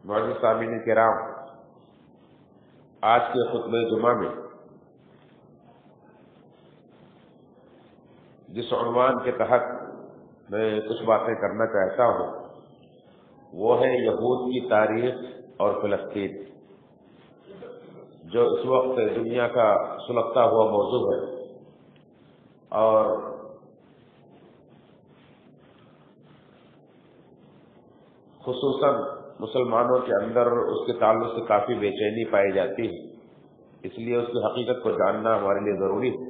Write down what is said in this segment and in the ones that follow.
معزز سامعین کرام، آج کے خطبہ جمعہ میں جس عنوان کے تحت میں کچھ باتیں کرنا چاہتا ہوں وہ ہے یہود کی تاریخ اور فلسطین، جو اس وقت دنیا کا سلگتا ہوا موضوع ہے، اور خصوصاً مسلمانوں کے اندر اس کے تعلق سے کافی بے چینی پائی جاتی ہے، اس لیے اس کی حقیقت کو جاننا ہمارے لیے ضروری ہے۔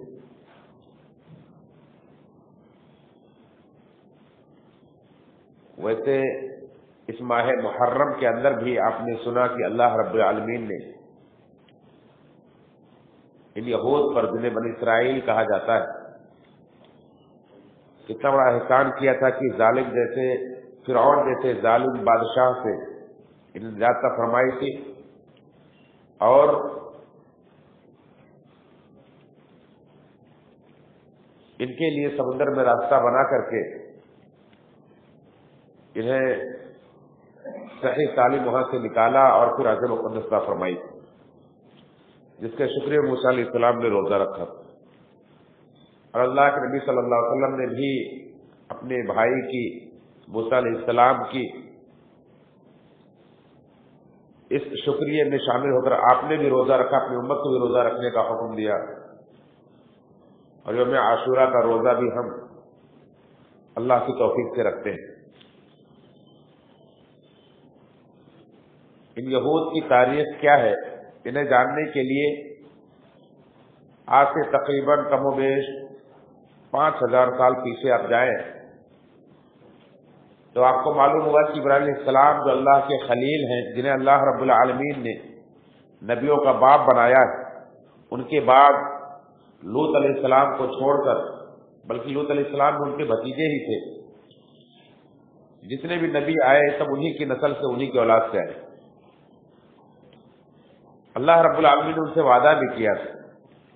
ویسے اس ماہ محرم کے اندر بھی آپ نے سنا کہ اللہ رب العالمین نے ان یہود پر جنہیں بنی اسرائیل کہا جاتا ہے کتنا بڑا احسان کیا تھا کہ ظالم جیسے فرعون جیسے ظالم بادشاہ سے نجات فرمائی تھی، اور ان کے لیے سمندر میں راستہ بنا کر کے انہیں صحیح تعلیم وہاں سے نکالا اور پھر عزم مقدس عطا فرمائی، جس کے شکریہ موسیٰ علیہ السلام نے روزہ رکھا، اور اللہ کے نبی صلی اللہ علیہ وسلم نے بھی اپنے بھائی کی موسیٰ علیہ السلام کی اس شکریہ میں شامل ہو کر آپ نے بھی روزہ رکھا، اپنی امت کو بھی روزہ رکھنے کا حکم دیا، اور یوم عاشورہ کا روزہ بھی ہم اللہ کی توفیق سے رکھتے ہیں۔ ان یہود کی تاریخ کیا ہے، انہیں جاننے کے لیے آج سے تقریباً کم و بیش 5000 سال پیچھے آپ جائیں تو آپ کو معلوم ہوگا کہ ابراہیم علیہ السلام جو اللہ کے خلیل ہیں، جنہیں اللہ رب العالمین نے نبیوں کا باپ بنایا ہے، ان کے بعد لوط علیہ السلام کو چھوڑ کر، بلکہ لوط علیہ السلام ان کے بھتیجے ہی تھے، جتنے بھی نبی آئے سب انہی کی نسل سے، انہی کی اولاد سے آئے۔ اللہ رب العالمین نے ان سے وعدہ بھی کیا تھا،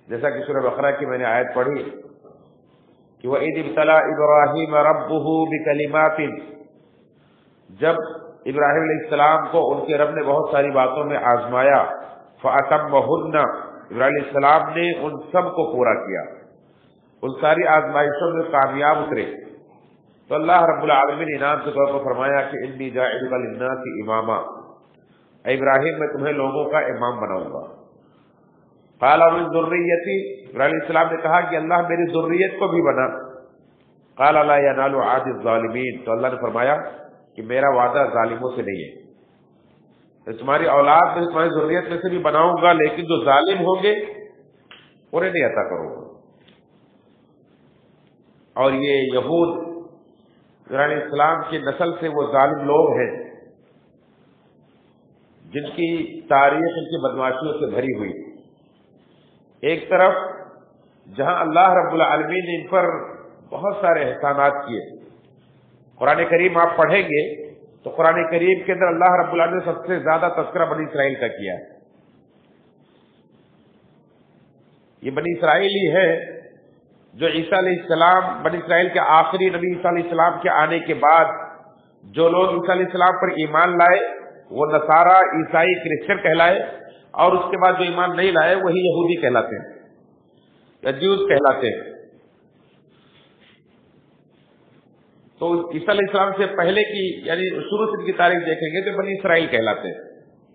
جیسا کہ سورہ بقرہ کی میں نے آیت پڑھی کہ وَإِذِ ابْتَلَىٰ إِبْرَاهِيمَ رَبُّهُ بِكَلِمَاتٍ، جب ابراہیم علیہ السلام کو ان کے رب نے بہت ساری باتوں میں آزمایا، فَأَتَمَّهُنَّ، ابراہیم علیہ السلام نے ان سب کو پورا کیا، ان ساری آزمائشوں میں کامیاب اترے، تو اللہ رب العالمین نے انعام کے طور پر فرمایا کہ انی جاعلک للناس اماما، اے ابراہیم میں تمہیں لوگوں کا امام بناؤں گا۔ قال من ذریتی، ابراہیم علیہ السلام نے کہا کہ اللہ میری ذریت کو بھی بنا۔ قال لا ینال عہد الظالمین، تو اللہ نے فرمایا کہ میرا وعدہ ظالموں سے نہیں ہے، تمہاری اولاد میں تمہاری ذریت میں سے بھی بناؤں گا، لیکن جو ظالم ہوں گے انہیں نہیں عطا کروں گا۔ اور یہ یہود ابراہیم علیہ السلام کی نسل سے وہ ظالم لوگ ہیں جن کی تاریخ ان کی بدمعاشیوں سے بھری ہوئی۔ ایک طرف جہاں اللہ رب العالمین نے ان پر بہت سارے احسانات کیے، قرآن کریم آپ پڑھیں گے تو قرآن کریم کے اندر اللہ رب العالمین نے سب سے زیادہ تذکرہ بنی اسرائیل کا کیا ہے۔ یہ بنی اسرائیل ہی ہے جو عیسیٰ علیہ السلام، بنی اسرائیل کے آخری نبی عیسیٰ علیہ السلام کے آنے کے بعد جو لوگ عیسیٰ علیہ السلام پر ایمان لائے وہ نصارہ، عیسائی، کرسچن کہلائے، اور اس کے بعد جو ایمان نہیں لائے وہی یہودی کہلاتے ہیں یا جیوز کہلاتے ہیں۔ تو عیسیٰ علیہ السلام سے پہلے کی یعنی شروع سے ان کی تاریخ دیکھیں گے تو بنی اسرائیل کہلاتے ہیں۔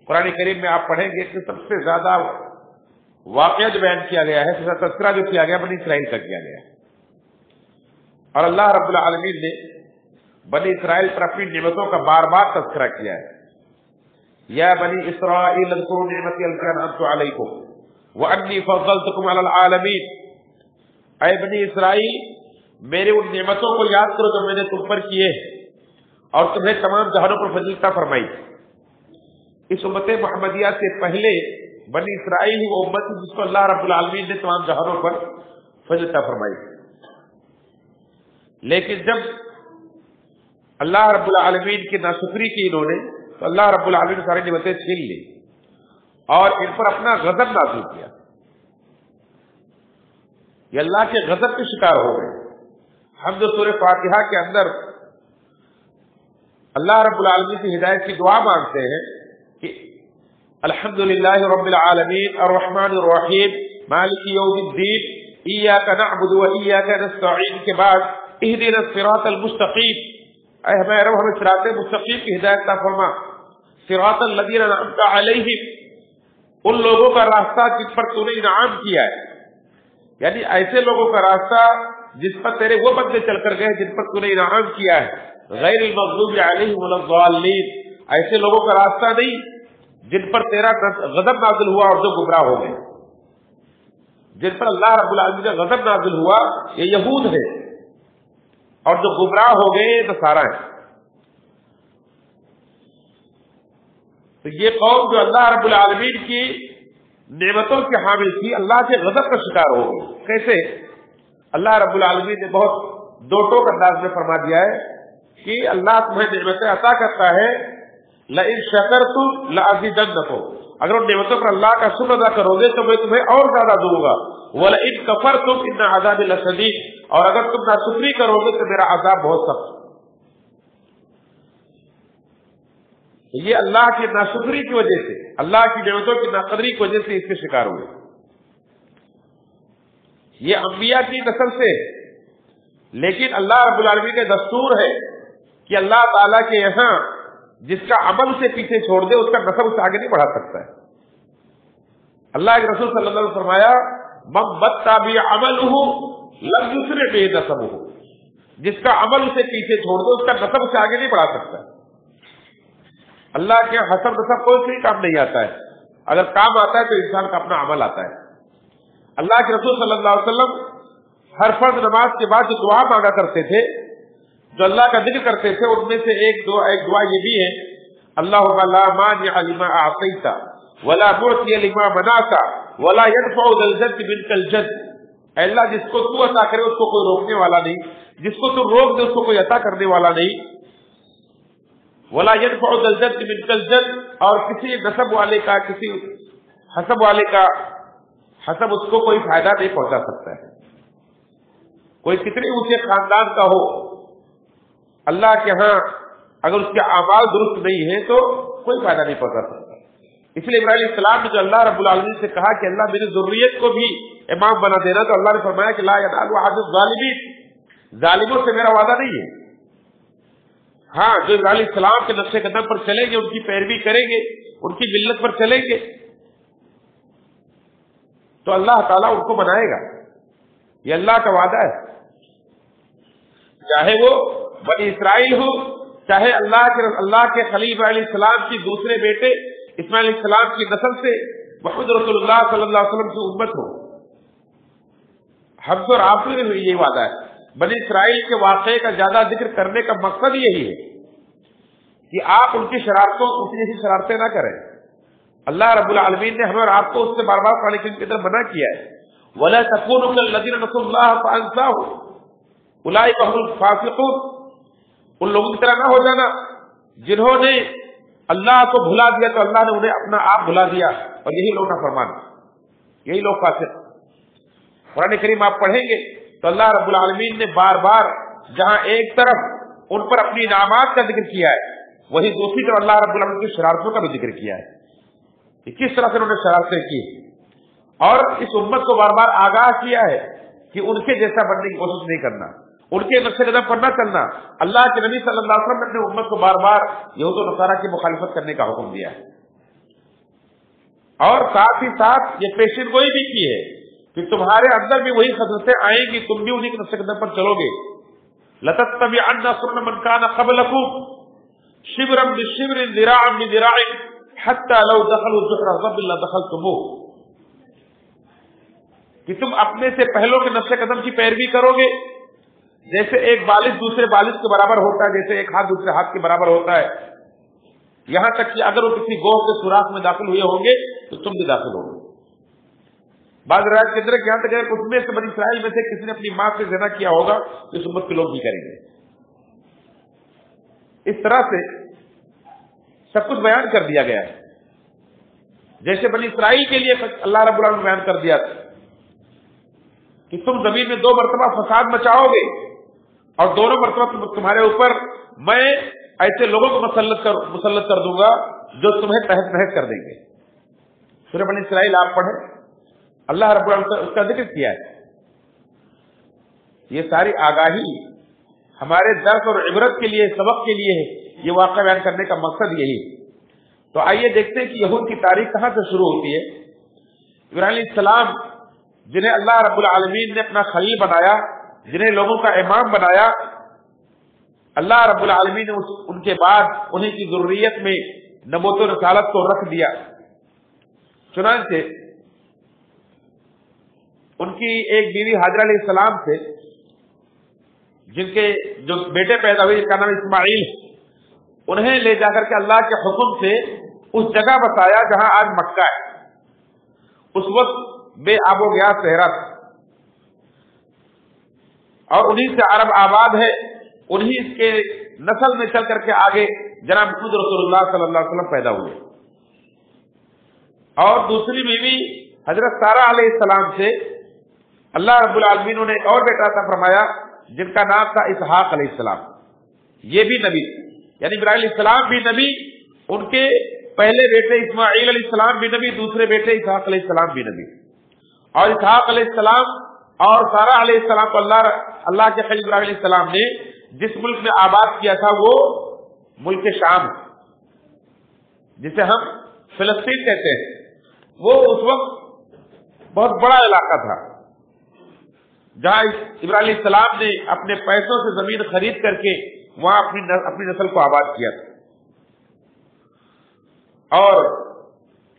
قرآن کریم میں آپ پڑھیں گے کہ سب سے زیادہ واقعہ جو بیان کیا گیا ہے، سب سے زیادہ تذکرہ جو کیا گیا بنی اسرائیل کا کیا گیا، اور اللہ رب العالمین نے بنی اسرائیل پر اپنی نعمتوں کا بار بار تذکرہ کیا ہے۔ یا بنی اسرائیل اذکروا نعمتی التی انعمت علیکم وانی فضلتکم علی العالمین، اے بنی اسرائیل میرے ان نعمتوں کو یاد کرو جو میں نے تم پر کیے اور تمہیں تمام جہانوں پر فضیلت فرمائی۔ اس امت محمدیہ سے پہلے بنی اسرائیل ہی وہ امت جس کو اللہ رب العالمین نے تمام جہانوں پر فضیلت فرمائی، لیکن جب اللہ رب العالمین کی ناشکری کی انہوں نے تو اللہ رب العالمین نے ساری نعمتیں چھین لی اور ان پر اپنا غضب نازل کیا، یہ اللہ کے غضب کے شکار ہو گئے۔ ہم جو سورہ فاتحہ کے اندر اللہ رب العالمین کی ہدایت کی دعا مانگتے ہیں کہ الحمدللہ رب العالمین الرحمن الرحیم مالک یوم الدین ایاک نعبد و ایاک نستعین کے بعد اہدنا الصراط المستقیم، اے ہمارے رب ہمیں صراط مستقیم کی ہدایت عطا فرما، صراط الذین انعمت علیہم، ان لوگوں کا راستہ جس پر تو نے انعام کیا ہے، یعنی ایسے لوگوں کا راستہ جس پر تیرے وہ بندے چل کر گئے جن پر تو نے انعام کیا ہے، غیر المغضوب علیہم ولا الضالین، ایسے لوگوں کا راستہ نہیں جن پر تیرا غضب نازل ہوا اور جو گمراہ ہو گئے، جن پر اللہ رب العالمین کا غضب نازل ہوا یہ یہود ہے، اور جو گمراہ ہو گئے یہ نصارہ ہیں۔ تو یہ قوم جو اللہ رب العالمین کی نعمتوں کے حامل تھی اللہ کے غضب کا شکار ہو گئی۔ کیسے؟ اللہ رب العالمین نے بہت دو ٹوک انداز میں فرما دیا ہے کہ اللہ تمہیں نعمتیں عطا کرتا ہے، لئن شکرتم لازیدنکم، اگر ان نعمتوں پر اللہ کا شکر ادا کرو گے تو میں تمہیں اور زیادہ دوں گا، ولئن کفرتم ان عذابی لشدید، اور اگر تم ناشکری کرو گے تو میرا عذاب بہت سخت۔ یہ اللہ کی ناشکری کی وجہ سے، اللہ کی نعمتوں کی ناقدری کی وجہ سے اس کے شکار ہوئے۔ یہ انبیاء کی نسل سے، لیکن اللہ رب العالمین کا دستور ہے کہ اللہ تعالیٰ کے یہاں جس کا عمل سے پیچھے چھوڑ دے اس کا نسب سے آگے نہیں بڑھا سکتا ہے۔ اللہ کے رسول صلی اللہ علیہ وسلم فرمایا من بطا بعملہ لم یسرع بہ نسبہ، جس کا عمل سے پیچھے چھوڑ دے اس کا نسب سے آگے نہیں بڑھا سکتا ہے۔ اللہ کے حسب نسب کوئی بھی کام نہیں آتا ہے، اگر کام آتا ہے تو انسان کا اپنا عمل آتا ہے۔ اللہ کے رسول صلی اللہ علیہ وسلم ہر فرض نماز کے بعد جو دعا مانگا کرتے تھے، جو اللہ کا ذکر کرتے تھے، ان میں سے ایک دعا یہ بھی ہے اللہم لا مانع لما اعطیت ولا معطی لما منعت ولا يدفع ذا الجد منک الجد، اے اللہ جس کو تو عطا کرے اس کو کوئی روکنے والا نہیں، جس کو تو روک دے اس کو کوئی عطا کرنے والا نہیں، ولا يدفع ذا الجد منک الجد، اور کسی نسب والے کا، کسی حسب والے کا حسب اس کو کوئی فائدہ نہیں پہنچا سکتا ہے، کوئی کتنے اونچے خاندان کا ہو، اللہ کے ہاں اگر اس کے اعمال درست نہیں ہیں تو کوئی فائدہ نہیں پہنچا سکتا۔ اس لیے ابراہیم علیہ السلام نے جو اللہ رب العالمین سے کہا کہ اللہ میری ذریت کو بھی امام بنا دینا، تو اللہ نے فرمایا کہ لا ینال عہد الظالمین، ظالموں سے میرا وعدہ نہیں ہے۔ ہاں جو ابراہیم علیہ السلام کے نقش قدم پر چلیں گے، ان کی پیروی کریں گے، ان کی ملت پر چلیں گے تو اللہ تعالیٰ ان کو بنائے گا، یہ اللہ کا وعدہ ہے، چاہے وہ بنی اسرائیل ہو، چاہے اللہ کے خلیل علیہ السلام کی دوسرے بیٹے اسماعیل علیہ السلام کی نسل سے محمد رسول اللہ صلی اللہ علیہ وسلم کی امت ہو۔ ہم اور آپ نے بھی یہ وعدہ ہے۔ بنی اسرائیل کے واقعے کا زیادہ ذکر کرنے کا مقصد یہی ہے کہ آپ ان کی شرارتوں، ان کی جیسی شرارتیں نہ کریں۔ اللہ رب العالمین نے ہمیں اور آپ کو اس سے بار بار قرآن کریم کی طرف منع کیا ہے، وَلَا تَكُونُوا كَالَّذِينَ نَسُوا اللَّهَ فَأَنسَاهُمْ أُولَٰئِكَ هُمُ الْفَاسِقُونَ، ان لوگوں کی طرح نہ ہو جانا جنہوں نے اللہ کو بھلا دیا تو اللہ نے انہیں اپنا آپ بھلا دیا، اور یہی لوگ نافرمان، یہی لوگ فاسق۔ قرآن کریم آپ پڑھیں گے تو اللہ رب العالمین نے بار بار جہاں ایک طرف ان پر اپنی انعامات کا ذکر کیا ہے، وہی دوسری طرف اللہ رب العالمین کی شرارتوں کا بھی ذکر کیا ہے کہ کس طرح سے انہوں نے شرارتیں کی، اور اس امت کو بار بار آگاہ کیا ہے کہ ان کے جیسا بننے کی کوشش نہیں کرنا، ان کے نقش قدم پر نہ چلنا۔ اللہ کے نبی صلی اللہ علیہ وسلم نے اپنے امت کو بار بار یہود و نصارہ کی مخالفت کرنے کا حکم دیا ہے، اور ساتھ ہی ساتھ یہ پیشین گوئی بھی کی ہے کہ تمہارے اندر بھی وہی خصلتیں آئیں گی، تم بھی انہیں کے نقش قدم پر چلو گے۔ لَتَتَّبِعَنَّ سُنَنَ مَنْ كَانَ قَبْلَكُمْ شِبْرًا بِشِبْرٍ ذِرَاعًا بِذِرَاعٍ حَتَّى لَوْ دَخَلُوا جُحْرَ ضَبٍّ لَدَخَلْتُمُوهُ، کہ تم اپنے سے پہلوں کے نقش قدم کی پیروی کرو گے، جیسے ایک بالش دوسرے بالش کے برابر ہوتا ہے، جیسے ایک ہاتھ دوسرے ہاتھ کے برابر ہوتا ہے، یہاں تک کہ اگر وہ کسی گوہ کے سوراخ میں داخل ہوئے ہوں گے تو تم بھی داخل ہو گے۔ بعض روایت کے اندر یہاں تک اگر اس میں سے بنی اسرائیل میں سے کسی نے اپنی ماں سے زنا کیا ہوگا تو اس امت کے لوگ بھی کریں گے۔ اس طرح سے سب کچھ بیان کر دیا گیا ہے، جیسے بنی اسرائیل کے لیے اللہ رب العالمین بیان کر دیا تھا کہ تم زمین میں 2 مرتبہ فساد مچاؤ گے، اور دونوں مرتبہ تمہارے اوپر میں ایسے لوگوں کو مسلط کر دوں گا جو تمہیں تحت نحت کر دیں گے. سورہ بنی اسرائیل آپ پڑھیں, اللہ رب العالمین نے اس کا ذکر کیا ہے. یہ ساری آگاہی ہمارے درس اور عبرت کے لیے, سبق کے لیے ہے. یہ واقعہ بیان کرنے کا مقصد یہی ہے. تو آئیے دیکھتے ہیں کہ یہود کی تاریخ کہاں سے شروع ہوتی ہے. ابراہیم علیہ السلام جنہیں اللہ رب العالمین نے اپنا خلیل بنایا, جنہیں لوگوں کا امام بنایا, اللہ رب العالمین نے ان کے بعد انہیں کی ذریت میں نبوت و رسالت کو رکھ دیا. چنانچہ ان کی ایک بیوی حاجرہ علیہ السلام سے, جن کے جو بیٹے پیدا ہوئے جن کا نام اسماعیل, انہیں لے جا کر کے اللہ کے حکم سے اس جگہ بتایا جہاں آج مکہ ہے. اس وقت بے آب و گیا صحرا تھا, اور انہی سے عرب آباد ہے. انہی کے نسل میں چل کر کے آگے جناب محمد رسول اللہ صلی اللہ علیہ وسلم پیدا ہوئے. اور دوسری بیوی حضرت سارہ علیہ السلام سے اللہ رب العالمین نے ایک اور بیٹا عطا فرمایا جن کا نام تھا اسحاق علیہ السلام. یہ بھی نبی, یعنی ابراہیم علیہ السلام بھی نبی, ان کے پہلے بیٹے اسماعیل علیہ السلام بھی نبی, دوسرے بیٹے اسحاق علیہ السلام بھی نبی. اور اسحاق علیہ السلام اور سارہ علیہ السلام کو اللہ کے خلیل ابراہیم علیہ السلام نے جس ملک میں آباد کیا تھا وہ ملک شام, جسے ہم فلسطین کہتے ہیں. وہ اس وقت بہت بڑا علاقہ تھا جہاں ابراہیم علیہ السلام نے اپنے پیسوں سے زمین خرید کر کے وہاں اپنی نسل کو آباد کیا تھا. اور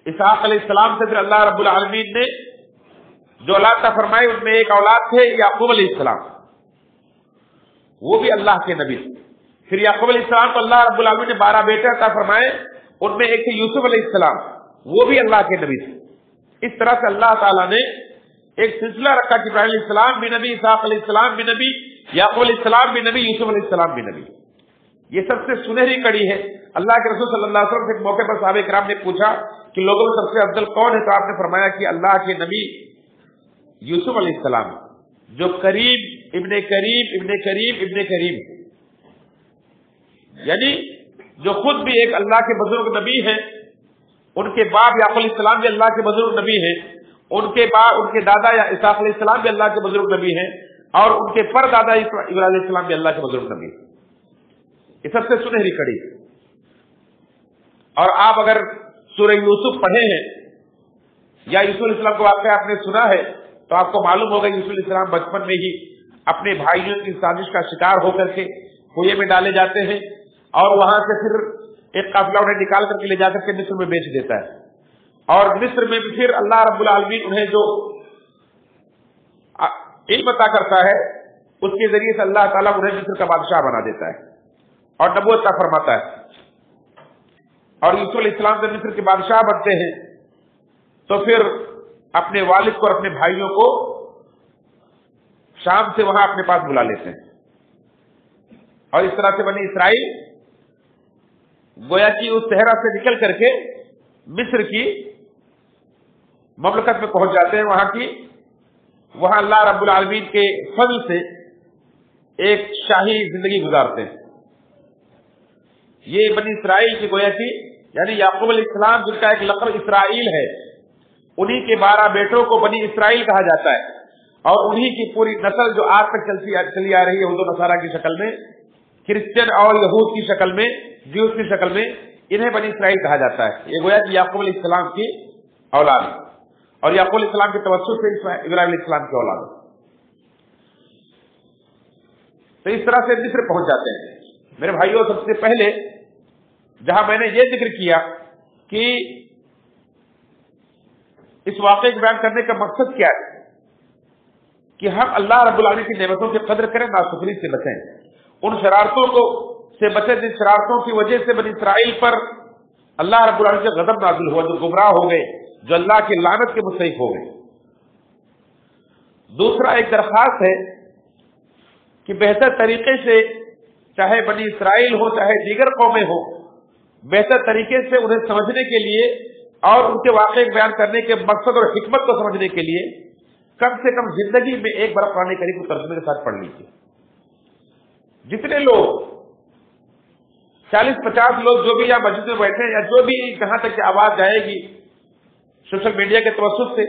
اسحاق علیہ السلام سے پھر اللہ رب العالمین نے جو اولاد عطا فرمائی, ان میں ایک اولاد تھے یعقوب علیہ السلام, وہ بھی اللہ کے نبی. پھر یعقوب علیہ السلام کو اللہ رب العالمین نے 12 بیٹے عطا فرمائے, ان میں ایک تھے یوسف علیہ السلام, وہ بھی اللہ کے نبی تھے. اس طرح سے اللہ تعالیٰ نے ایک سلسلہ رکھا کہ ابراہیم علیہ السلام بھی نبی, اسحاق علیہ السلام بھی نبی, یعقوب علیہ السلام بھی نبی, یوسف علیہ السلام بھی نبی. یہ سب سے سنہری کڑی ہے. اللہ کے رسول صلی اللہ علیہ وسلم سے ایک موقع پر صحابہ کرام نے پوچھا کہ لوگوں میں سب سے افضل کون ہے, تو آپ نے فرمایا کہ اللہ کے نبی یوسف علیہ السلام, جو کریم ابن کریم ابن کریم ابن کریم, یعنی جو خود بھی ایک اللہ کے بزرگ نبی ہیں, ان کے باپ یعقوب علیہ السلام بھی اللہ کے بزرگ نبی ہیں, ان کے باپ ان کے دادا یا اسحاق علیہ السلام بھی اللہ کے بزرگ نبی ہیں, اور ان کے پر دادا ابراہیم علیہ السلام بھی اللہ کے بزرگ نبی ہیں. یہ سب سے سنہری کڑی. اور آپ اگر سورہ یوسف پڑھے ہیں یا یوسف علیہ السلام کو واقعہ آپ نے سنا ہے تو آپ کو معلوم ہوگا یوسف علیہ السلام بچپن میں ہی اپنے بھائیوں کی سازش کا شکار ہو کر کے کنویں میں ڈالے جاتے ہیں, اور وہاں سے پھر ایک قافلہ انہیں نکال کر کے لے جا کر کے مصر میں بیچ دیتا ہے. اور مصر میں بھی پھر اللہ رب العالمین انہیں جو علم عطا کرتا ہے اس کے ذریعے سے اللہ تعالیٰ انہیں مصر کا بادشاہ بنا دیتا ہے اور نبوت عطا فرماتا ہے. اور یوسف علیہ السلام جب مصر کے بادشاہ بنتے ہیں تو پھر اپنے والد کو اور اپنے بھائیوں کو شام سے وہاں اپنے پاس بلا لیتے ہیں. اور اس طرح سے بنی اسرائیل گویا کہ اس صحرا سے نکل کر کے مصر کی مملکت میں پہنچ جاتے ہیں. وہاں اللہ رب العالمین کے فضل سے ایک شاہی زندگی گزارتے ہیں. یہ بنی اسرائیل کی گویا کی یعنی یعقوب علیہ السلام جن کا ایک لقب اسرائیل ہے, انہی کے 12 بیٹوں کو بنی اسرائیل کہا جاتا ہے, اور انہی کی پوری نسل جو آج تک چلی آ رہی ہے یہود و نصارہ کی شکل میں, کرسچن اور یہود کی شکل میں, جیوز کی شکل میں, انہیں بنی اسرائیل کہا جاتا ہے. یہ گویا کہ یعقوب علیہ السلام کی اولاد, اور یعقوب علیہ السلام کے توسط سے ابراہیم علیہ السلام کی اولاد. تو اس طرح سے مصر پہنچ جاتے ہیں. میرے بھائیوں, سب سے پہلے جہاں میں نے یہ ذکر کیا کہ اس واقعے کو بیان کرنے کا مقصد کیا ہے کہ ہم اللہ رب العالمین کی نعمتوں کی قدر کریں, ناشکری سے بچیں, ان شرارتوں کو سے بچیں جن شرارتوں کی وجہ سے بنی اسرائیل پر اللہ رب العالمین کا غضب نازل ہوا, جو گمراہ ہو گئے, جو اللہ کی لعنت کے مستحق ہو گئے. دوسرا ایک درخواست ہے کہ بہتر طریقے سے چاہے بنی اسرائیل ہو چاہے دیگر قومیں ہو, بہتر طریقے سے انہیں سمجھنے کے لیے اور ان کے واقعے بیان کرنے کے مقصد اور حکمت کو سمجھنے کے لیے کم سے کم زندگی میں ایک بار قرآن کریم کو ترجمے کے ساتھ پڑھ لیجیے. جتنے لوگ 40-50 लोग जो भी यहाँ मस्जिद में बैठे हैं या जो भी जहां तक की आवाज जाएगी सोशल मीडिया के तवज्जुह से,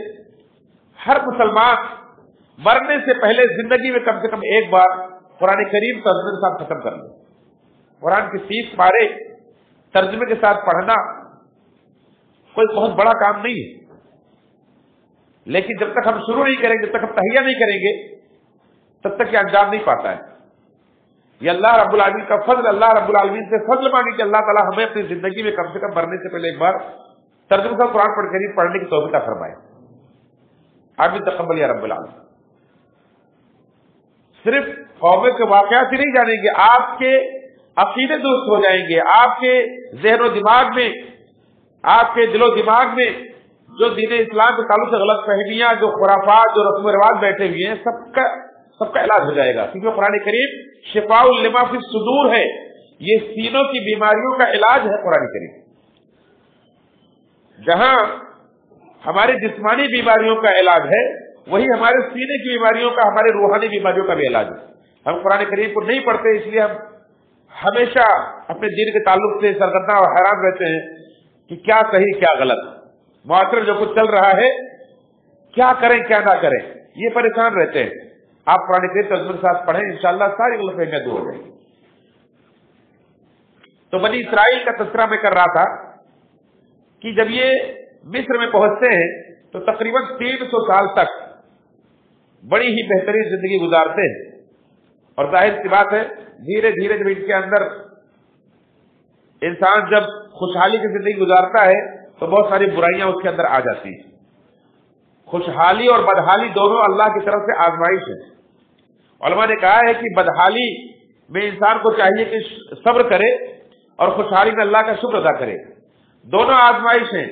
हर मुसलमान मरने से पहले जिंदगी में कम से कम एक बार कुरान करीम तर्जुमे के साथ खत्म कर ले। कुरान की 30 पारे तर्जुमे के साथ पढ़ना कोई बहुत बड़ा काम नहीं है, लेकिन जब तक हम शुरू नहीं करेंगे, जब तक हम तहिया नहीं करेंगे, तब तक ये अंजाम नहीं पाता है। ये अल्लाह रब्बुल आलमीन का फजल, अल्लाह रब्बुल आलमीन से फजल मांगे कि अल्लाह ताला हमें अपनी जिंदगी में कम से कम मरने से पहले एक बार तर्जुमे का कुरान पढ़ने की तौफीक अता फरमाए। आमीन तक़ब्बल या रब्बुल आलमीन। सिर्फ कौमों के वाक़यात ही नहीं जानेंगे, आपके अकीदे दुरुस्त हो जाएंगे, आपके ज़हन और दिमाग में, आपके दिलो दिमाग में जो दीन इस्लाम के ताल्लुक से गलत फहमियां, जो खुराफात, जो रस्म रिवाज बैठे हुए हैं, सबका इलाज हो जाएगा। क्योंकि कुरान करीम शिफाउल लिमा फी सुदूर है, ये सीनों की बीमारियों का इलाज है कुरान करीम। जहां हमारी जिस्मानी बीमारियों का इलाज है, वही हमारे सीने की बीमारियों का, हमारे रूहानी बीमारियों का भी इलाज है। हम कुरान करीम को नहीं पढ़ते, इसलिए हम हमेशा अपने दीन के ताल्लुक से सरगर्दा और हैरान रहते हैं कि क्या सही क्या गलत, मुआशरे जो कुछ चल रहा है क्या करें क्या ना करें, ये परेशान रहते हैं। आप कुरान करीम तर्जुमे के साथ पढ़ें, इंशाअल्लाह सारी गलतफहमियां दूर हो जाएंगी। तो बनी इसराइल का तज़किरा मैं कर रहा था कि जब ये मिस्र में पहुंचते हैं तो तकरीबन 300 साल तक बड़ी ही बेहतरीन जिंदगी गुजारते हैं। और जाहिर सी बात है, धीरे धीरे जब इनके अंदर इंसान जब खुशहाली की जिंदगी गुजारता है तो बहुत सारी बुराइयां उसके अंदर आ जाती हैं। खुशहाली और बदहाली दोनों अल्लाह की तरफ से आजमाइश है। उलमा ने कहा है कि बदहाली में इंसान को चाहिए कि सब्र करे और खुशहाली में अल्लाह का शुक्र अदा करे। दोनों आजमाइश हैं,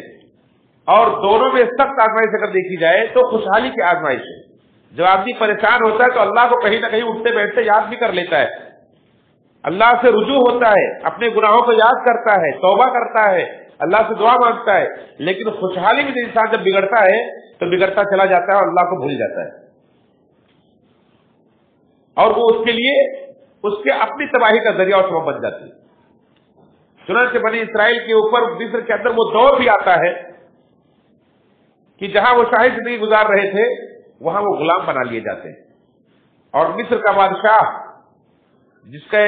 और दोनों में सख्त आजमाइश अगर देखी जाए तो खुशहाली की आजमाइश है। जब आदमी परेशान होता है तो अल्लाह को कहीं ना कहीं उठते बैठते याद भी कर लेता है, अल्लाह से रुजू होता है, अपने गुनाहों को याद करता है, तौबा करता है, अल्लाह से दुआ मांगता है। लेकिन खुशहाली में इंसान जब बिगड़ता है तो बिगड़ता चला जाता है और अल्लाह को भूल जाता है, और वो उसके लिए उसके अपनी तबाही का जरिया और सबब बन जाती है। चुनांचे बनी इसराइल के ऊपर मिस्र के अंदर वो दौर भी आता है कि जहां वो शाही जिंदगी गुजार रहे थे वहां वो गुलाम बना लिए जाते हैं। और मिस्र का बादशाह, जिसका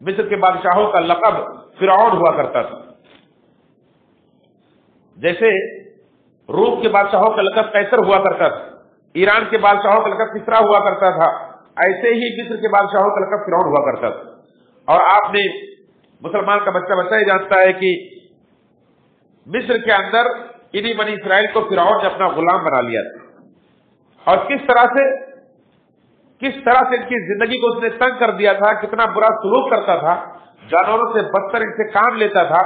मिस्र के बादशाहों का लक़ब फिरौन हुआ करता था, जैसे रूम के बादशाहों का लक़ब कैसर हुआ करता था, ईरान के बादशाहों का लक़ब किसरा हुआ करता था, ऐसे ही मिस्र के बादशाहों का लक़ब फिरौन हुआ करता था। और आपने मुसलमान का बच्चा ही जानता है कि मिस्र के अंदर इन्हीं बनी इसराइल को फिरौन ने अपना गुलाम बना लिया था, और किस तरह से इनकी जिंदगी को उसने तंग कर दिया था, कितना बुरा सलूक करता था, जानवरों से बदतर इनसे काम लेता था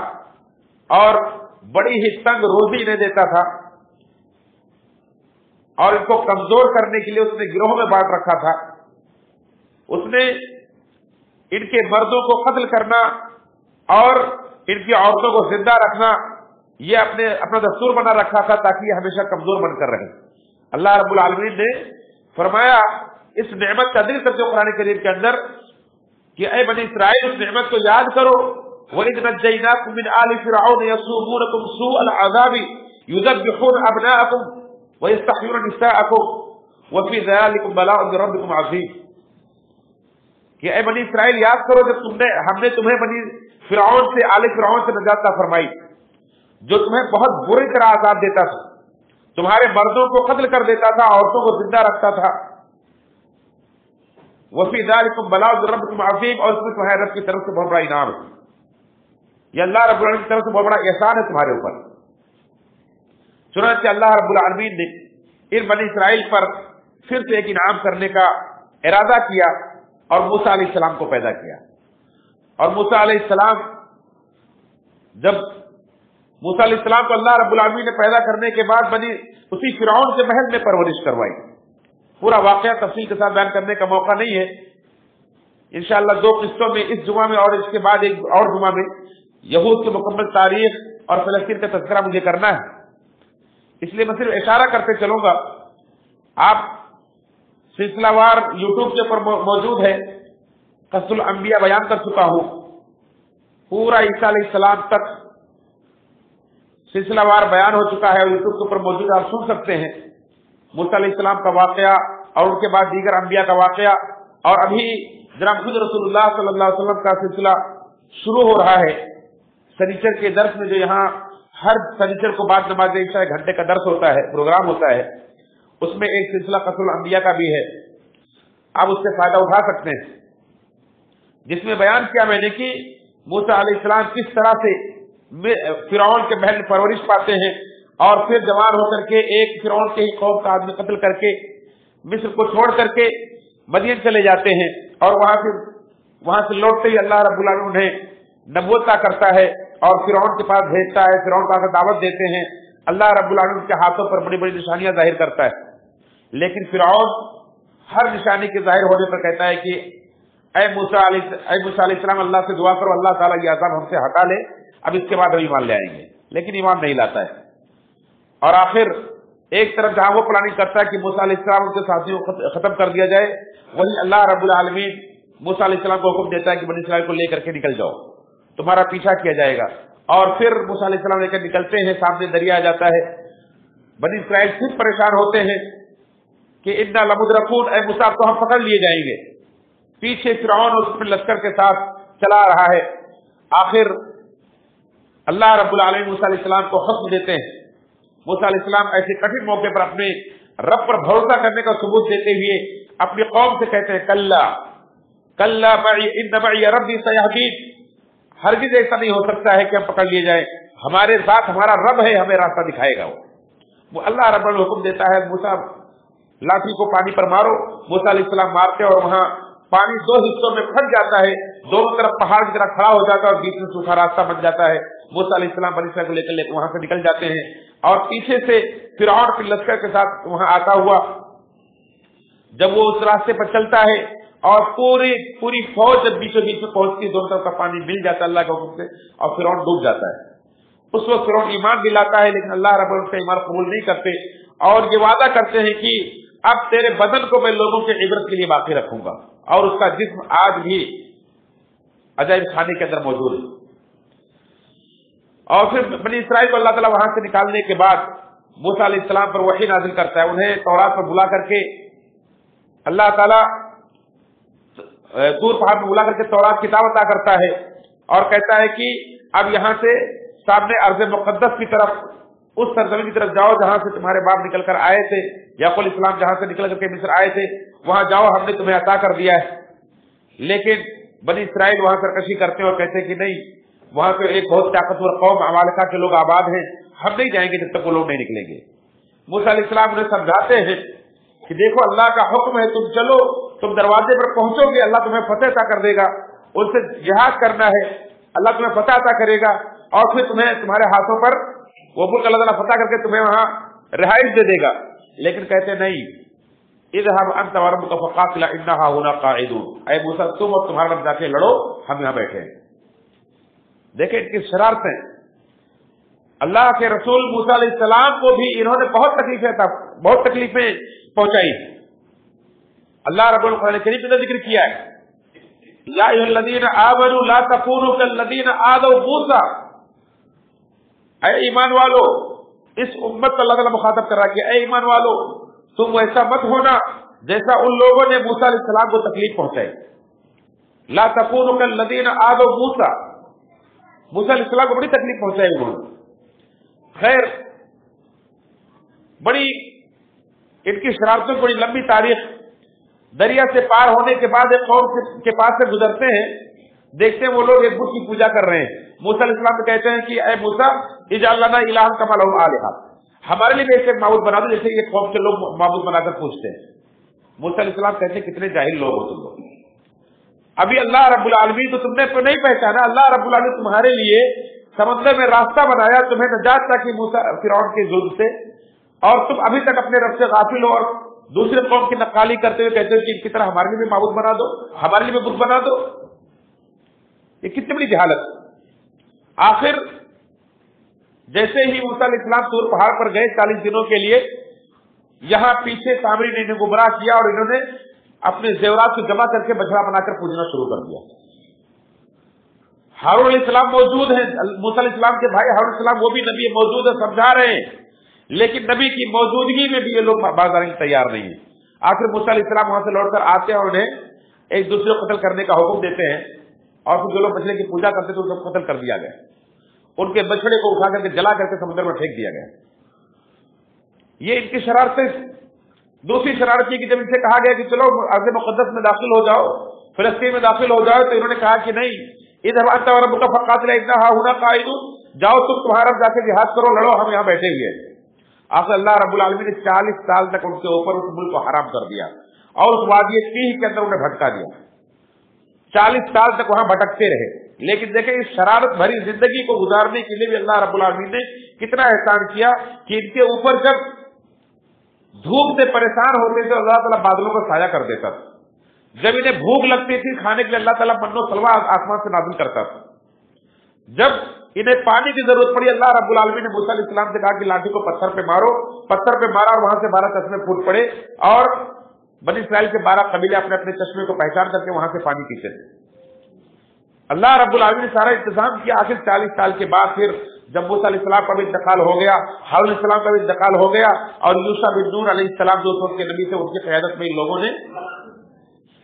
और बड़ी ही तंग रोजी इन्हें देता था। और इनको कमजोर करने के लिए उसने गिरोह में बांट रखा था। उसने इनके मर्दों को कत्ल करना और इनकी औरतों को जिंदा रखना, ये अपना दस्तूर बना रखा था ताकि ये हमेशा कमजोर बनकर रहे। अल्लाह रब्बुल आलमीन ने फरमाया इस नेमत का जिक्र करते कुरान करीम के अंदर कि ऐ बनी इसराइल, उस नेमत को याद करो, वइज़ नज्जयनाकुम मिन आलि फिरऔन यसूमूनकुम सूअल अज़ाबि युज़ब्बिहून अब्नाअकुम व यस्तहयून निसाअकुम व फी ज़ालिकुम बलाउन मिन रब्बिकुम अज़ीम। कि ऐ बनी इसराइल, याद करो जब हमने तुम्हें बनी फिरऔन से, आले फिरऔन से नजात फरमाई, जो तुम्हें बहुत बुरी तरह अज़ाब देता था, तुम्हारे मर्दों को कत्ल कर देता था, औरतों को जिंदा रखता था। वफी ज़ालिकुम बलाउन मिन रब्बिकुम अज़ीम, और इसमें तुम्हारे रब की तरफ से बहुत बड़ा इनाम है। ये अल्लाह रब्बुल आलमीन की तरफ से बहुत बड़ा एहसान है तुम्हारे ऊपर। चुनांचे अल्लाह रब्बुल आलमीन ने इन बनी इसराइल पर फिर से एक इनाम करने का इरादा किया और मूसा अलैहिस्सलाम को पैदा किया। और मूसा अलैहिस्सलाम, जब मूसा अलैहिस्सलाम को अल्लाह रब्बुल आलमीन ने पैदा करने के बाद उसी फिरौन के महल में परवरिश करवाई। पूरा वाकया तफसील के साथ बयान करने का मौका नहीं है, इंशाअल्लाह 2 किस्तों में, इस जुमा में और इसके बाद एक और जुमा में यहूद की मुकम्मल तारीख और फलस्तीन का तज़किरा मुझे करना है, इसलिए मैं सिर्फ इशारा करते चलूंगा। आप सिलसिलावार यूट्यूब के ऊपर मौजूद है, क़ससुल अंबिया बयान कर चुका हूं, पूरा ईसा अलैहिस्सलाम तक सिलसिलावार बयान हो चुका है, यूट्यूब के ऊपर मौजूद, आप सुन सकते हैं। मूसा अलैहिस्सलाम का वाकया और उनके बाद दीगर अंबिया का वाकया, और अभी जनाब खुद रसूलुल्लाह सल्लल्लाहु अलैहि वसल्लम का सिलसिला शुरू हो रहा है। शनीचर के दर्स में जो यहाँ हर शनीचर को बाद नमाज इशा 1 घंटे का दर्स होता है, प्रोग्राम होता है, उसमें एक सिलसिला कसूल अंबिया का भी है, आप उससे फायदा उठा सकते हैं, जिसमें बयान किया मैंने कि मूसा अलैहिस्सलाम किस तरह से फिरौन के महल में परवरिश पाते हैं और फिर जवान होकर के एक फिरौन के ही कौम का आदमी कत्ल करके मिस्र को छोड़ करके मदीन चले जाते हैं, और वहां से लौटते ही अल्लाह रब्बुल आलमीन उन्हें नबूवत करता है और फिरौन के पास भेजता है। फिरौन को दावत देते हैं, अल्लाह रब्बुल आलमीन के हाथों पर बड़ी बड़ी निशानियां जाहिर करता है, लेकिन फिरौन हर निशानी के जाहिर होने पर कहता है कि ऐ मूसा अलैहिस्सलाम, अल्लाह से दुआ करो, अल्लाह ताला ये अज़ाब हमसे हटा ले, अब इसके बाद हम ईमान ले आएंगे। लेकिन ईमान नहीं लाता है, और आखिर एक तरफ जहां वो प्लानिंग करता है कि मूसा अलैहिस्सलाम उनके साथियों को खत्म कर दिया जाए, वही अल्लाह रब्बुल आलमीन मूसा अलैहिस्सलाम को हुक्म देता है कि बनी इस्राइल को लेकर के निकल जाओ, तुम्हारा पीछा किया जाएगा। और फिर मूसा अलैहिस्सलाम लेकर निकलते हैं, सामने दरिया आ जाता है, बनी इस्राइल फिर परेशान होते हैं कि इन्ना लमुद्रकून, ऐ मूसा को हम पकड़ लिए जाएंगे। पीछे फिरौन उसके लश्कर के साथ चला रहा है। आखिर अल्लाह रब्बुल आलमीन मूसा अलैहिस्सलाम को हुक्म देते हैं। मूसा अलैहिस्सलाम ऐसे कठिन मौके पर अपने रब पर भरोसा करने का सबूत देते हुए अपनी कौम से कहते हैं, कल्ला कल्ला इन्न मई रब्बी सयहदीन, हरगिज ऐसा नहीं हो सकता है कि हम पकड़ लिए जाए, हमारे साथ हमारा रब है, हमें रास्ता दिखाएगा। वो अल्लाह रब्बुल हुक्म देता है, मूसा लाठी को पानी पर मारो। मूसा अलैहिस्सलाम मारते और वहां पानी 2 हिस्सों में फट जाता है, दोनों तरफ पहाड़ की तरह खड़ा हो जाता है और बीच में सूखा रास्ता बन जाता है। मूसा अलैहिस्सलाम बनी इस्राइल को लेकर वहां से निकल जाते हैं, और पीछे से फिरौन के लश्कर के साथ वहां आता हुआ जब वो उस रास्ते पर चलता है और पूरी फौज जब बीचों बीच में पहुंचती है, दोनों तरफ का पानी मिल जाता है अल्लाह के हुक्म से, और फिरौन डूब जाता है। उस वक्त फिरौन ईमान भी लाता है, लेकिन अल्लाह रब्बुल आलमीन ईमान कबूल नहीं करते, और ये वादा करते हैं कि अब तेरे बदन को मैं लोगों के इबरत के लिए बाकी रखूंगा, और उसका जिस्म आज भी अजायब खाने के अंदर मौजूद है। और फिर बनी इस्राइल को अल्लाह ताला वहां से निकालने के बाद मूसा अलैहिस्सलाम पर वही नाजिल करता है, उन्हें तौरात पर बुला करके अल्लाह ताला तूर पहाड़ पर बुला करके तौरात किताब अता करता है, और कहता है कि अब यहां से सामने अर्ज़ मुक़द्दस की तरफ, उस सरजमीन की तरफ जाओ जहां से तुम्हारे बाप निकल कर आए थे, याकूब अलैहिस्सलाम जहां से निकल करके मिस्र आए थे, वहां जाओ, हमने तुम्हें अता कर दिया है। लेकिन बनी इस्राइल वहां सरकशी करते हैं और कहते हैं कि नहीं, वहां पे एक बहुत ताकतवर कौम अमालिका के लोग आबाद हैं, हम नहीं जाएंगे जब तक वो लोग नहीं निकलेंगे। मूसा अलैहिस्सलाम उन्हें समझाते हैं कि देखो अल्लाह का हुक्म है, तुम चलो, तुम दरवाजे पर पहुंचोगे, अल्लाह तुम्हें फतेह अता कर देगा, उनसे जिहाद करना है, अल्लाह तुम्हें फतेह अता करेगा, और फिर तुम्हें तुम्हारे हाथों पर वो मुल्क अल्लाह ताला फतेह करके तुम्हें वहां रिहाइश दे देगा। लेकिन कहते नहीं, इज़हब अंत व रब्बुका फक़ातिला इन्ना हाहुना क़ाइदून, ऐ मूसा तुम और तुम्हारा रब जाके लड़ो, हम यहां बैठे हैं। देखें इनकी शरारतें। अल्लाह के रसूल मूसा अलैहिस्सलाम को भी इन्होंने बहुत तकलीफें पहुंचाई। अल्लाह रब्बुल कुरान करीम ने जिक्र किया है, या अय्युहल्लज़ीना आमनू ला तकूनू कल्लज़ीना आज़व मूसा, ऐ ईमान वालो, इस उम्मत को अल्लाह ताला मुखातब कर रहा है कि ऐ ईमान वालो, तुम वैसा मत होना जैसा उन लोगों ने मूसा अलैहिस्सलाम को तकलीफ पहुंचाई। ला तकूनू कल्लज़ीना आज़व मूसा, मूसा अलैहिस्सलाम को बड़ी तकलीफ पहुंचाई उन्होंने। खैर, बड़ी इनकी शरारतों की बड़ी लंबी तारीख। दरिया से पार होने के बाद एक कौम के पास से गुजरते हैं, देखते हैं वो लोग एक बुत की पूजा कर रहे हैं। मूसा अलैहिस्सलाम को कहते हैं कि ऐ मूसा इजअल लना इलाहन कमा लहुम आलिहा, हमारे लिए भी एक माबूद बना दो जैसे ये कौम के लोग माबूद बनाकर पूछते हैं। मूसा अलैहिस्सलाम कहते हैं कितने जाहिल लोग हो तुम लोग, अभी अल्लाह रब्बुल आलमीन तो तुमने तो नहीं पहचाना, अल्लाह रब्बुल आलमीन तुम्हारे लिए समंदर में रास्ता बनाया, तुम्हें नजात ताकि मूसा फिरौन के जुल्म से, और तुम अभी तक अपने रब से गाफिल हो और दूसरे कौम की नकाली करते हुए कहते हो कि इनकी तरह हमारे लिए भी माबूद बना दो, हमारे लिए भी बुत बना दो। ये कितनी बड़ी जहालत। आखिर जैसे ही मूसा अलैहिस्सलाम तूर पहाड़ पर गए 40 दिनों के लिए, यहां पीछे सामरी ने इन्हें गुमराह किया और इन्होंने अपने जेवरात को जमा करके बछड़ा बनाकर पूजना शुरू कर दिया। हारून अलैहिस्सलाम मौजूद हैं, मूसा अलैहिस्सलाम के भाई हारून अलैहिस्सलाम वो भी नबी मौजूद है, समझा रहे हैं, लेकिन नबी की मौजूदगी में भी ये लोग बाज आने के तैयार नहीं है। आखिर मूसा अलैहिस्सलाम वहां से लौटकर आते हैं और उन्हें एक दूसरे को कत्ल करने का हुक्म देते हैं, और फिर जो लोग बछड़े की पूजा करते थे उनको कत्ल कर दिया गया, उनके बछड़े को उठा करके जला करके समुद्र में फेंक दिया गया। ये इनकी शरारतें। दूसरी शरारत की कि जब इनसे कहा गया कि चलो अर्ज़ मुक़द्दस में दाखिल हो जाओ, फिलिस्तीन में दाखिल हो जाओ, तो इन्होंने कहा कि नहीं, इधर आता और रब्बुका फ़क़ातिला इन्ना हाहुना क़ाइदून, जाओ तुम तुम्हारा जाके जिहाद करो, लड़ो, हम यहाँ बैठे हुए हैं। आखिर अल्लाह रब्बुल आलमीन ने 40 साल तक उनके ऊपर उस मुल्क को हराम कर दिया और उस वादी तीह के अंदर उन्हें भटका दिया। 40 साल तक वहां भटकते रहे। लेकिन देखें, इस शरारत भरी जिंदगी को गुजारने के लिए भी अल्लाह रब्बुल आलमीन ने कितना एहसान किया कि इनके ऊपर जब धूप से परेशान होते थे अल्लाह ताला बादलों को साया कर देता था, जब इन्हें भूख लगती थी खाने के लिए अल्लाह ताला मन्नो सलवा आसमान से नाज़िल करता था, जब इन्हें पानी की जरूरत पड़ी अल्लाह रब्बुल आलमीन ने मूसा अलैहिस्सलाम से कहा कि लाठी को पत्थर पे मारो, पत्थर पे मारा और वहां से 12 चश्मे फूट पड़े और बनी इस्राइल के 12 कबीले अपने अपने चश्मे को पहचान करके वहां से पानी पीते थे। अल्लाह रब्बुल आलमीन ने सारा इंतजाम किया। आखिर 40 साल के बाद फिर जब मूसा अलैहिस्सलाम का भी इंतकाल हो गया, हारून अलैहिस्सलाम का भी इंतकाल हो गया और यूशा बिन नून अलैहिस्सलाम जो उनके नबी थे उनकी क़यादत में इन लोगों ने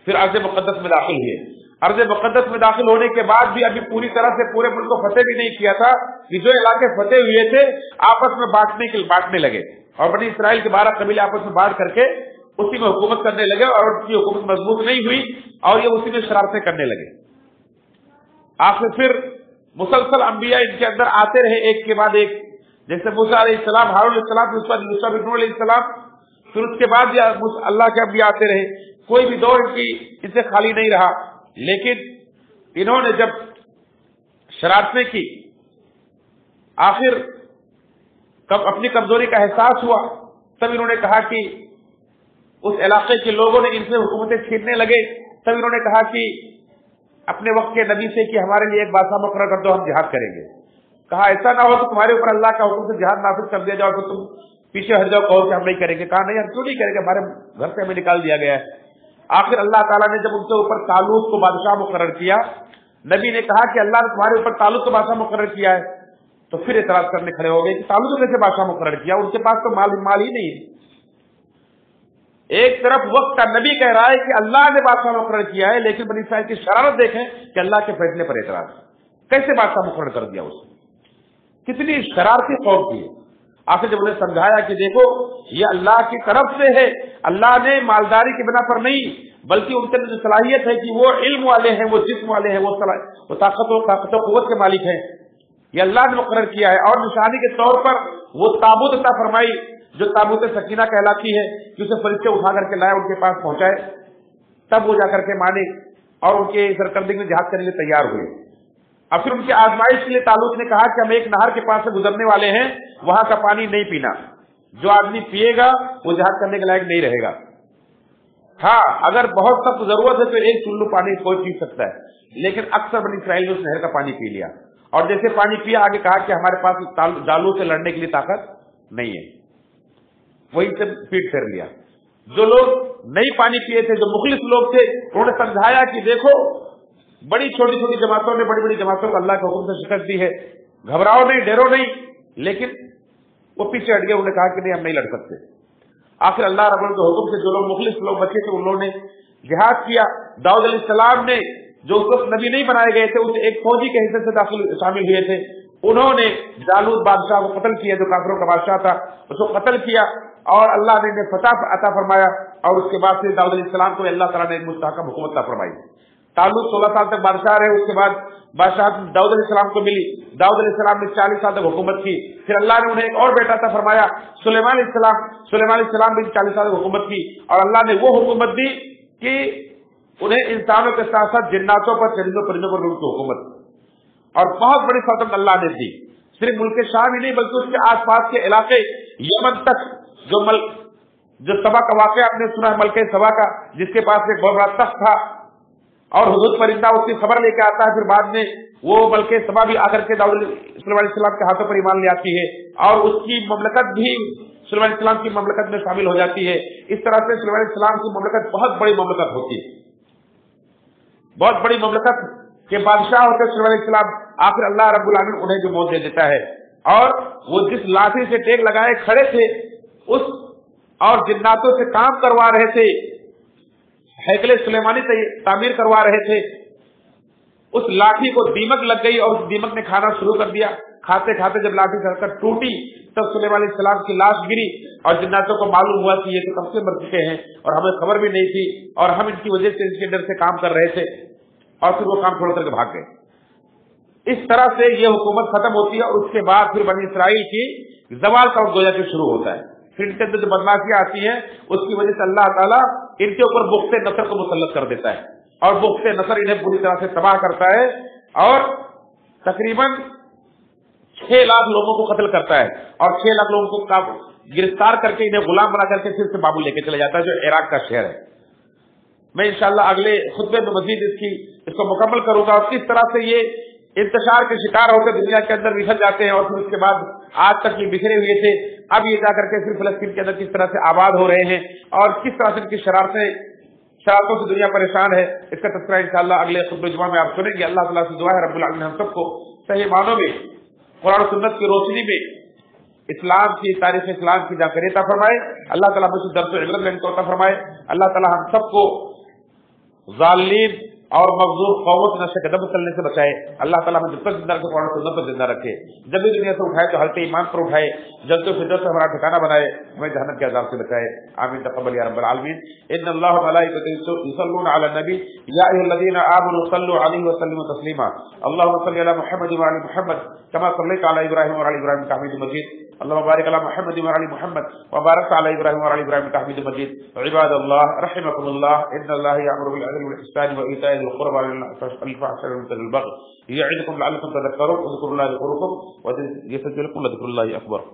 फिर अर्ज़ मुक़द्दस में दाखिल हुए। अर्ज़ मुक़द्दस में दाखिल होने के बाद भी अभी पूरी तरह से पूरे मुल्क को फतेह भी नहीं किया था कि जो इलाके फतेह हुए थे आपस में बांटने लगे और बनी इस्राइल के 12 कबीले आपस में बांट करके उसी में हुकूमत करने लगे और उनकी हुकूमत मजबूत नहीं हुई और ये उसी में शरारतें करने लगे। आखिर फिर मुसलसल अंबिया इनके अंदर आते रहे एक के बाद एक, जैसे मूसा अलैहिस्सलाम, हारून अलैहिस्सलाम, यूशा बिन नून अलैहिस्सलाम, फिर उसके बाद अल्लाह के अंबिया आते रहे। कोई भी दौर इनसे खाली नहीं रहा। लेकिन इन्होंने जब शरारतें की, आखिर अपनी कमजोरी का एहसास हुआ, तब इन्होंने कहा कि उस इलाके के लोगों ने इनसे हुकूमतें छीनने लगे। तब इन्होंने कहा कि अपने वक्त के नबी से कि हमारे लिए एक बादशाह मुकर्रर कर दो, हम जिहाद करेंगे। कहा ऐसा ना हो कि तुम्हारे ऊपर अल्लाह का हुक्म से जिहाद नाफिज कर दिया जाओ तो तुम पीछे हट जाओ, कहो कि हम नहीं करेंगे। कहा नहीं, हम क्यों नहीं करेंगे, हमारे घर से हमें निकाल दिया गया है। आखिर अल्लाह ताला ने जब उनके ऊपर तालूत को बादशाह मुकर्रर किया, नबी ने कहा कि अल्लाह ने तुम्हारे ऊपर तालूत को बादशाह मुकर्रर किया है, तो फिर एतराज करने खड़े हो गए कि तालूत को कैसे बादशाह मुकर्रर किया, उनके पास तो माल ही नहीं। एक तरफ वक्त का नबी कह रहा है कि अल्लाह ने बादशाह मुकर्रर किया है, लेकिन बनी इस्राइल की शरारत देखें कि अल्लाह के फैसले पर एतराज, कैसे बादशाह मुकर्रर कर दिया उसने, कितनी शरारती कौम थी। आखिर जब उन्हें समझाया कि देखो ये अल्लाह की तरफ से है, अल्लाह ने मालदारी की बिना पर नहीं, बल्कि उनके जो सलाहियत है कि वो इल्म वाले हैं, वो जिस्म वाले हैं, वो ताकत और कुव्वत के मालिक हैं, ये अल्लाह ने मुकर्रर किया है। और निशानी के तौर पर वो ताबूत अता फरमाई जो ताबूत सकीना कहलाती है कि उसे फरिश्ते उठा करके लाए, उनके पास पहुंचाए, तब वो जाकर के माने और उनके सरकर्दगी में जिहाद करने के लिए तैयार हुए। अब फिर उनकी आजमाइश के लिए तालूत ने कहा कि हम एक नहर के पास से गुजरने वाले हैं, वहां का पानी नहीं पीना, जो आदमी पिएगा वो जिहाद करने के लायक नहीं रहेगा। हाँ, अगर बहुत सख्त जरूरत है तो एक चुल्लू पानी कोई पी सकता है, लेकिन अक्सर बनी इस्राइल ने उस नहर का पानी पी लिया और जैसे पानी पिया आगे कहा कि हमारे पास जालू से लड़ने के लिए ताकत नहीं है, वहीं से पीठ फेर लिया। जो लोग नहीं पानी पिए थे, जो मुखलिस लोग थे, उन्होंने समझाया कि देखो बड़ी छोटी छोटी जमातों ने बड़ी बड़ी जमातों को अल्लाह के हुक्म से शिकस्त दी है, घबराओ नहीं, डरो नहीं, लेकिन वो पीछे हट गए। उन्होंने कहा कि नहीं, हम नहीं लड़ सकते। आखिर अल्लाह रब्बुल के हुक्म से जो लोग मुखलिस लोग बचे थे उन्होंने जिहाद किया। दाऊद अलैहिस्सलाम ने जो उस वक्त नबी नहीं बनाए गए थे, उस एक फौजी के हिस्से से शामिल हुए थे, उन्होंने जालूत बादशाह को कत्ल किया, जो काफिरों का बादशाह था, उसको कत्ल किया और अल्लाह ने इन्हें फतह अता फरमाया। और उसके बाद से दाऊद अलैहिस्सलाम को अल्लाह ताला ने एक मुस्तहकम हुकूमत अता फरमाई। तालूत 16 साल तक बादशाह रहे, उसके बाद बादशाह दाऊद अलैहिस्सलाम को मिली। दाऊद अलैहिस्सलाम ने 40 साल तक हुकूमत की। फिर अल्लाह ने उन्हें एक और बेटा अता फरमाया, सुलेमान अलैहिस्सलाम भी 40 साल तक हुकूमत की और अल्लाह ने वो हुकूमत दी कि उन्हें इंसानों के साथ साथ जिन्नातों पर, चरिंदों परिंदों पर उनकी हुकूमत और बहुत बड़ी सल्तनत अल्लाह ने दी। सिर्फ मुल्क शाम ही नहीं बल्कि उसके आसपास के इलाके यमन तक, जो सबा का वाकया आपने सुना है, मलके सबा का, जिसके पास एक बहुत बड़ा तख्त था और हुदूद परिंदा उसकी खबर लेके आता है, फिर बाद में वो मलके सबा भी आकर के दाऊद अलैहिस्सलाम के हाथों पर ईमान ले आती है और उसकी ममलकत भी सुलेमान अलैहिस्सलाम की ममलकत में शामिल हो जाती है। इस तरह से सुलेमान अलैहिस्सलाम की ममलकत बहुत बड़ी ममलकत होती है, बहुत बड़ी ममलकत کہ بادشاہ ہوتے سلیمان علیہ السلام، آخر اللہ رب العالمین انہیں جو موت دے دیتا ہے، اور وہ جس لاٹھی سے ٹیک لگائے کھڑے تھے اس اور جناتوں سے کام کروا رہے تھے، ہیکل سلیمانی تعمیر کروا رہے تھے، اس لاٹھی کو دیمک لگ گئی اور اس دیمک نے کھانا شروع کر دیا۔ کھاتے کھاتے جب لاٹھی چڑھ کر ٹوٹی تب سلیمان علیہ السلام کی لاش گری، اور جناتوں کو معلوم ہوا کہ یہ تو کب سے مر چکے ہیں اور ہمیں خبر بھی نہیں تھی، اور ہم ان کی وجہ سے ان کے ڈر سے کام کر رہے تھے، اور پھر وہ کام چھوڑ کر کے بھاگ گئے۔ اس طرح سے یہ حکومت ختم ہوتی ہے، اور اس کے بعد پھر بنی اسرائیل کی زوال کا گویا کہ شروع ہوتا ہے۔ پھر ان کے اندر جو بدماشیاں آتی ہیں اس کی وجہ سے اللہ تعالیٰ ان کے اوپر بخت نصر کو مسلط کر دیتا ہے، اور بخت نصر انہیں پوری طرح سے تباہ کرتا ہے، اور تقریباً 6 لاکھ لوگوں کو قتل کرتا ہے، اور 6 لاکھ لوگوں کو گرفتار کر کے انہیں غلام بنا کر کے پھر سے بابل لے کے چلا جاتا ہے، جو عراق کا شہر ہے۔ میں انشاءاللہ اگلے خطبے میں مزید اس کو مکمل کروں گا، اور کس طرح سے یہ انتشار کے شکار ہو کے دنیا کے اندر بکھر جاتے ہیں، اور پھر اس کے بعد آج تک یہ بکھرے ہوئے تھے، اب یہ جا کر کے پھر فلسطین کے اندر کس طرح سے آباد ہو رہے ہیں، اور کس طرح سے ان کی شرارتوں سے دنیا پریشان ہے، اس کا تذکرہ انشاءاللہ اگلے خطبہ جمعہ میں آپ سنیں گے۔ اللہ تعالیٰ سے دعا ہے رب العالمین ہم سب کو صحیح معنوں میں قرآن و سنت کی روشنی میں اسلام کی تاریخ اسلام کی جانکاری عطا فرمائے، اللہ تعالیٰ مجھے درس و عبرت لینے کو عطا فرمائے، اللہ تعالیٰ ہم سب کو ظالم اور مغضوب قوموں سے نشے قدم چلنے سے بچائے، اللہ تعالیٰ ہمیں جب تک زندہ رکھے قرآن و سنت پر زندہ رکھے، جب بھی دنیا سے اٹھائے تو حالت ایمان پر اٹھائے، جلد و فردوس سے ہمارا ٹھکانہ بنائے، ہمیں جہنم کے عذاب سے بچائے، آمین تقبل یا رب العالمین۔ ان اللہ وملائکتہ یصلون علی النبی یا ایھا الذین آمنوا صلوا علیہ وسلموا تسلیما، اللهم صل علی محمد وعلی محمد کما صلیت علی ابراہیم وعلی ابراہیم انک حمید مجید، اللهم بارک علی محمد وعلی محمد وبارک علی ابراہیم وعلی ابراہیم انک حمید مجید۔ عباد اللہ رحمکم اللہ، ان اللہ یأمر بالعدل والإحسان وإیتاء ذی القربى والفحشاء والمنکر والبغی یعظکم لعلکم تذکرون، اذکروا اللہ یذکرکم ویزدکم ولذکر اللہ اکبر۔